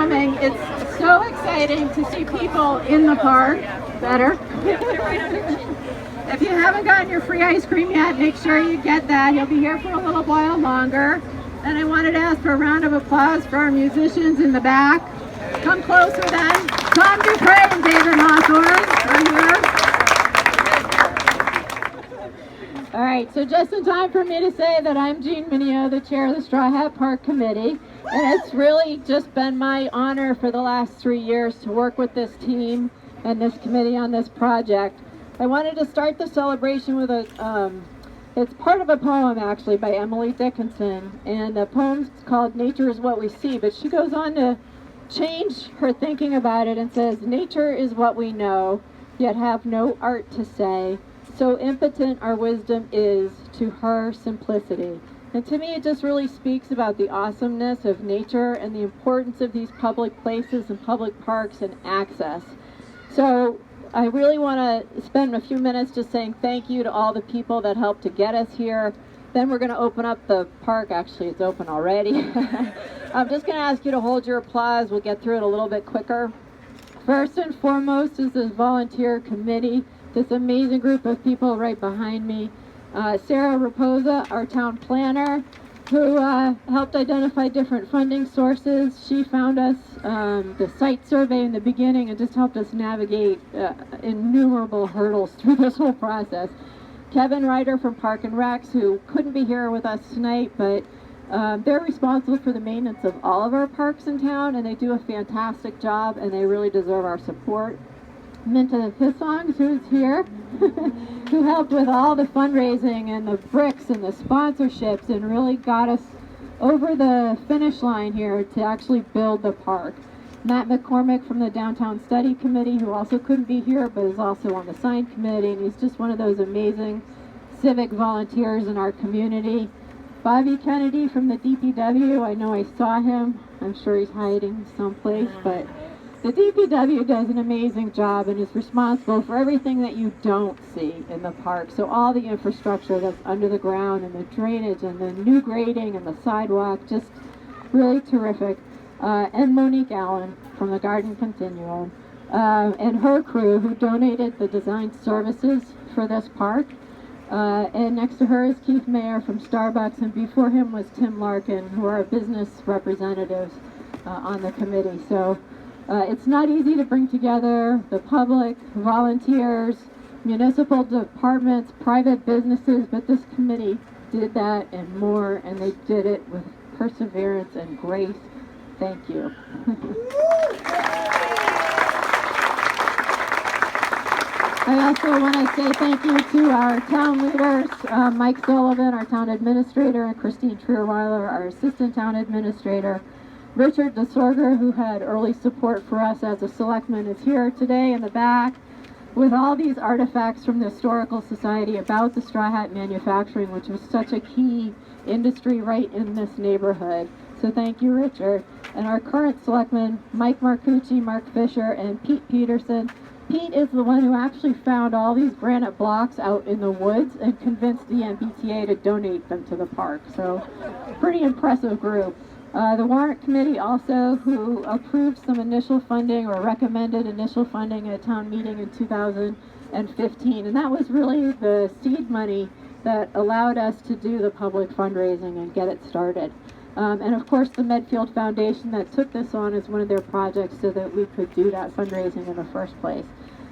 coming. It's so exciting to see people in the park. Better. If you haven't gotten your free ice cream yet, make sure you get that. You'll be here for a little while longer. And I wanted to ask for a round of applause for our musicians in the back. Come closer then. Tom Dupre and David Hawthorne are here. All right, so just in time for me to say that I'm Jean Mineo, the chair of the Straw Hat Park Committee. And it's really just been my honor for the last 3 years to work with this team and this committee on this project. I wanted to start the celebration with it's part of a poem actually by Emily Dickinson, and the poem's called Nature is What We See, but she goes on to change her thinking about it and says, nature is what we know, yet have no art to say, so impotent our wisdom is to her simplicity. And to me it just really speaks about the awesomeness of nature and the importance of these public places and public parks and access. So I really want to spend a few minutes just saying thank you to all the people that helped to get us here. Then we're going to open up the park. Actually, it's open already. I'm just going to ask you to hold your applause. We'll get through it a little bit quicker. First and foremost is this volunteer committee, this amazing group of people right behind me. Sarah Raposa, our town planner, who helped identify different funding sources. She found us the site survey in the beginning and just helped us navigate innumerable hurdles through this whole process. Kevin Ryder from Park and Recs, who couldn't be here with us tonight, but they're responsible for the maintenance of all of our parks in town, and they do a fantastic job, and they really deserve our support. Minta Hissongs, who's here, who helped with all the fundraising and the bricks and the sponsorships and really got us over the finish line here to actually build the park. Matt McCormick from the Downtown Study Committee, who also couldn't be here but is also on the sign committee, and he's just one of those amazing civic volunteers in our community. Bobby Kennedy from the DPW, I know I saw him. I'm sure he's hiding someplace, but the DPW does an amazing job and is responsible for everything that you don't see in the park. So all the infrastructure that's under the ground and the drainage and the new grading and the sidewalk, just really terrific. And Monique Allen from the Garden Continuum and her crew who donated the design services for this park. And next to her is Keith Mayer from Starbucks, and before him was Tim Larkin, who are business representatives on the committee. So it's not easy to bring together the public, volunteers, municipal departments, private businesses, but this committee did that and more, and they did it with perseverance and grace. Thank you. I also want to say thank you to our town leaders, Mike Sullivan, our town administrator, and Christine Trierweiler, our assistant town administrator. Richard DeSorger, who had early support for us as a selectman, is here today in the back with all these artifacts from the Historical Society about the straw hat manufacturing, which was such a key industry right in this neighborhood. So thank you, Richard. And our current selectmen, Mike Marcucci, Mark Fisher, and Pete Peterson. Pete is the one who actually found all these granite blocks out in the woods and convinced the MBTA to donate them to the park. So pretty impressive group. The warrant committee also, who approved some initial funding or recommended initial funding at a town meeting in 2015. And that was really the seed money that allowed us to do the public fundraising and get it started. And of course the Medfield Foundation that took this on as one of their projects so that we could do that fundraising in the first place.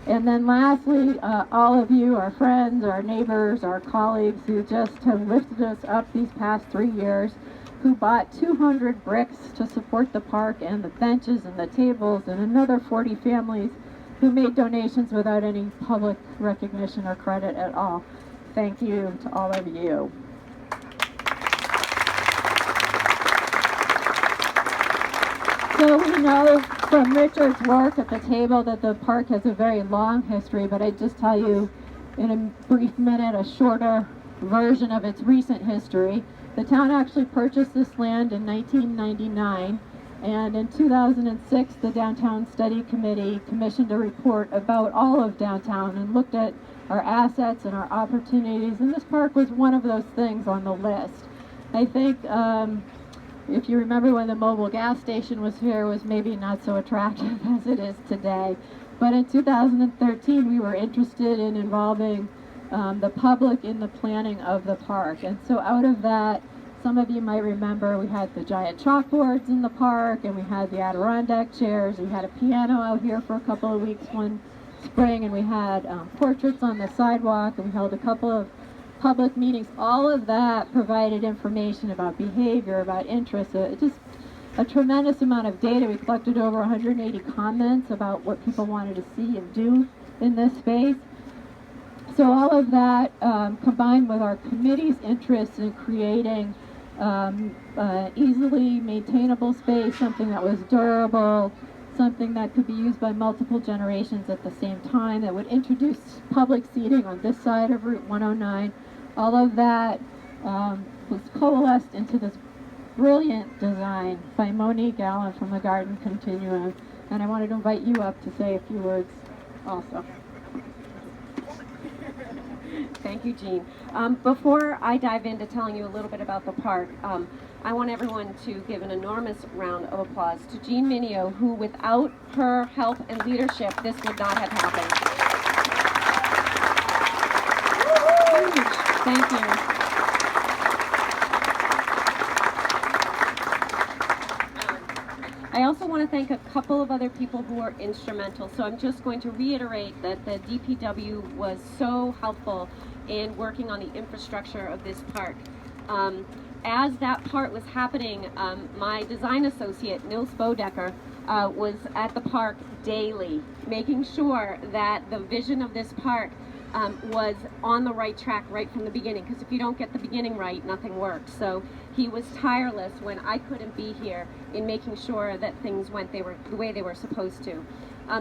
And then lastly, all of you, our friends, our neighbors, our colleagues who just have lifted us up these past 3 years, who bought 200 bricks to support the park and the benches and the tables, and another 40 families who made donations without any public recognition or credit at all. Thank you to all of you. So we know from Richard's work at the table that the park has a very long history, but I just tell you in a brief minute a shorter version of its recent history. The town actually purchased this land in 1999, and in 2006 the Downtown Study Committee commissioned a report about all of downtown and looked at our assets and our opportunities, and this park was one of those things on the list. I think if you remember when the mobile gas station was here, was maybe not so attractive as it is today. But in 2013, we were interested in involving the public in the planning of the park. And so out of that, some of you might remember we had the giant chalkboards in the park, and we had the Adirondack chairs. We had a piano out here for a couple of weeks one spring, and we had portraits on the sidewalk, and we held a couple of public meetings. All of that provided information about behavior, about interests, just a tremendous amount of data. We collected over 180 comments about what people wanted to see and do in this space. So all of that combined with our committee's interest in creating easily maintainable space, something that was durable, something that could be used by multiple generations at the same time, that would introduce public seating on this side of Route 109. All of that was coalesced into this brilliant design by Monique Allen from the Garden Continuum. And I wanted to invite you up to say a few words also. Thank you, Jean. Before I dive into telling you a little bit about the park, I want everyone to give an enormous round of applause to Jean Minio, who without her help and leadership, this would not have happened. Thank you. I also want to thank a couple of other people who were instrumental. So I'm just going to reiterate that the DPW was so helpful in working on the infrastructure of this park. As that part was happening, my design associate, Nils Bodecker, was at the park daily, making sure that the vision of this park was on the right track right from the beginning, because if you don't get the beginning right, nothing works. So he was tireless when I couldn't be here in making sure that things went the way they were supposed to.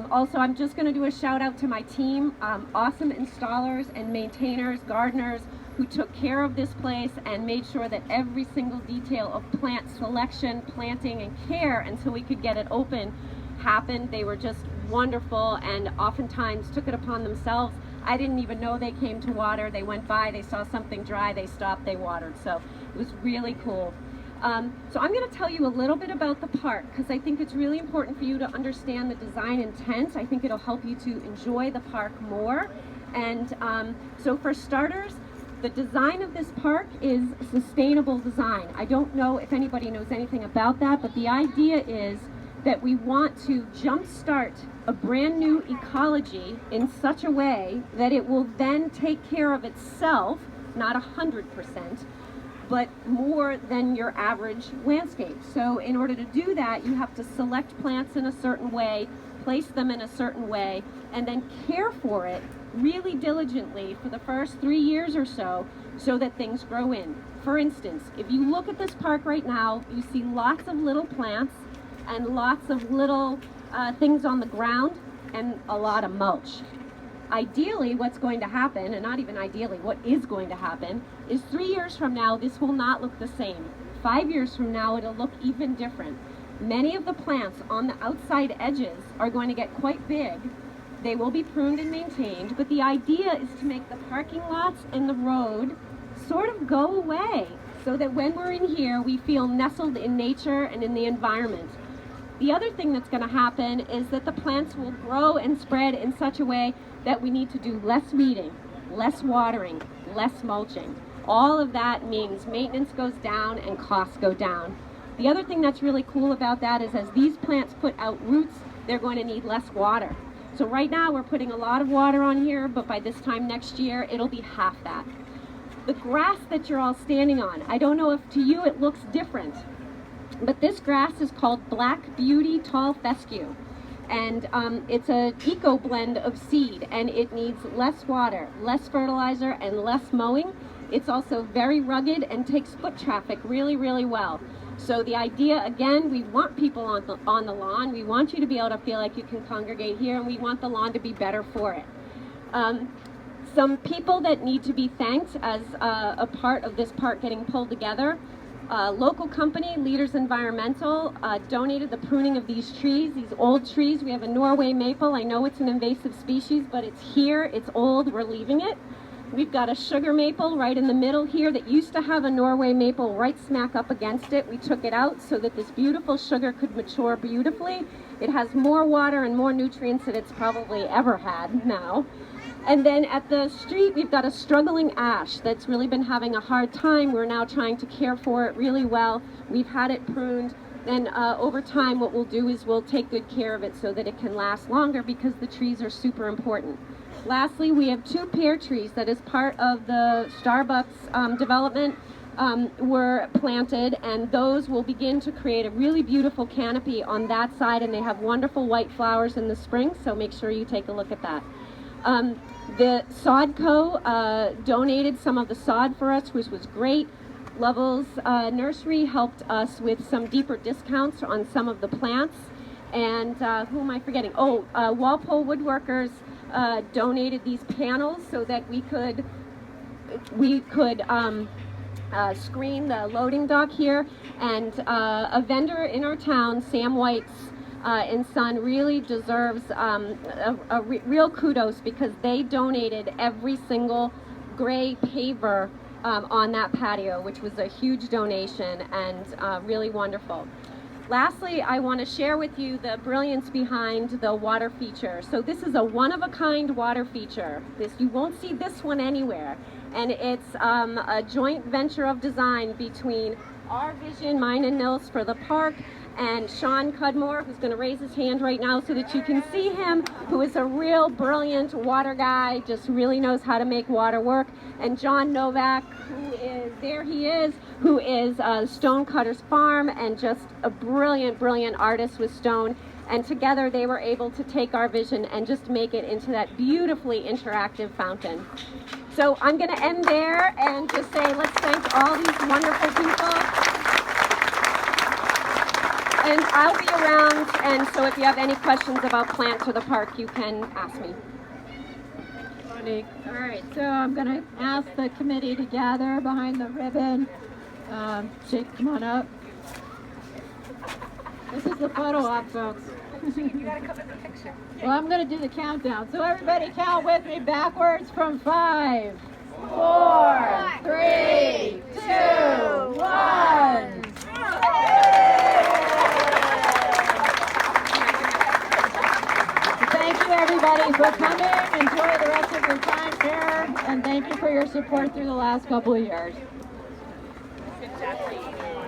Also, I'm just going to do a shout out to my team, awesome installers and maintainers, gardeners, who took care of this place and made sure that every single detail of plant selection, planting, and care until we could get it open happened. They were just wonderful and oftentimes took it upon themselves. I didn't even know they came to water. They went by, they saw something dry, they stopped, they watered. So it was really cool. So I'm going to tell you a little bit about the park, because I think it's really important for you to understand the design intent. I think it'll help you to enjoy the park more. And so for starters, the design of this park is sustainable design. I don't know if anybody knows anything about that, but the idea is that we want to jumpstart a brand new ecology in such a way that it will then take care of itself, not 100%, but more than your average landscape. So in order to do that, you have to select plants in a certain way, place them in a certain way, and then care for it really diligently for the first 3 years or so that things grow in. For instance, if you look at this park right now, you see lots of little plants and lots of little things on the ground and a lot of mulch. Ideally, what's going to happen, and not even ideally, what is going to happen, is 3 years from now, this will not look the same. 5 years from now, it'll look even different. Many of the plants on the outside edges are going to get quite big. They will be pruned and maintained, but the idea is to make the parking lots and the road sort of go away, so that when we're in here, we feel nestled in nature and in the environment. The other thing that's going to happen is that the plants will grow and spread in such a way that we need to do less weeding, less watering, less mulching. All of that means maintenance goes down and costs go down. The other thing that's really cool about that is as these plants put out roots, they're going to need less water. So right now we're putting a lot of water on here, but by this time next year, it'll be half that. The grass that you're all standing on, I don't know if to you it looks different, but this grass is called Black Beauty Tall Fescue. And it's an eco blend of seed, and it needs less water, less fertilizer, and less mowing. It's also very rugged and takes foot traffic really, really well. So the idea, again, we want people on the lawn. We want you to be able to feel like you can congregate here, and we want the lawn to be better for it. Some people that need to be thanked as a part of this park getting pulled together. Local company, Leaders Environmental, donated the pruning of these trees, these old trees. We have a Norway maple. I know it's an invasive species, but it's here, it's old, we're leaving it. We've got a sugar maple right in the middle here that used to have a Norway maple right smack up against it. We took it out so that this beautiful sugar could mature beautifully. It has more water and more nutrients than it's probably ever had now. And then at the street, we've got a struggling ash that's really been having a hard time. We're now trying to care for it really well. We've had it pruned. Then over time, what we'll do is we'll take good care of it so that it can last longer, because the trees are super important. Lastly, we have 2 pear trees that as part of the Starbucks development were planted, and those will begin to create a really beautiful canopy on that side, and they have wonderful white flowers in the spring, so make sure you take a look at that. The Sod Co. donated some of the sod for us, which was great. Lovell's Nursery helped us with some deeper discounts on some of the plants. And who am I forgetting? Oh, Walpole Woodworkers donated these panels so that we could screen the loading dock here. And a vendor in our town, Sam White's and Son, really deserves real kudos, because they donated every single gray paver on that patio, which was a huge donation and really wonderful. Lastly, I want to share with you the brilliance behind the water feature. So this is a one-of-a-kind water feature. You won't see this one anywhere. And it's a joint venture of design between our vision, mine and Nils, for the park, and Sean Cudmore, who's going to raise his hand right now so that you can see him, who is a real brilliant water guy, just really knows how to make water work, and John Novak, who is, there he is, who is Stonecutter's Farm, and just a brilliant, brilliant artist with stone. And together they were able to take our vision and just make it into that beautifully interactive fountain. So I'm going to end there and just say let's thank all these wonderful people. And I'll be around, and so if you have any questions about plants or the park, you can ask me. All right, so I'm going to ask the committee to gather behind the ribbon. Jake, come on up. This is the photo op, folks. You gotta come in the picture. Well, I'm going to do the countdown. So everybody count with me backwards from 5, 4, 3, 2, 1. Thank you, everybody, for coming. Enjoy the rest of your time here, and thank you for your support through the last couple of years. Good job.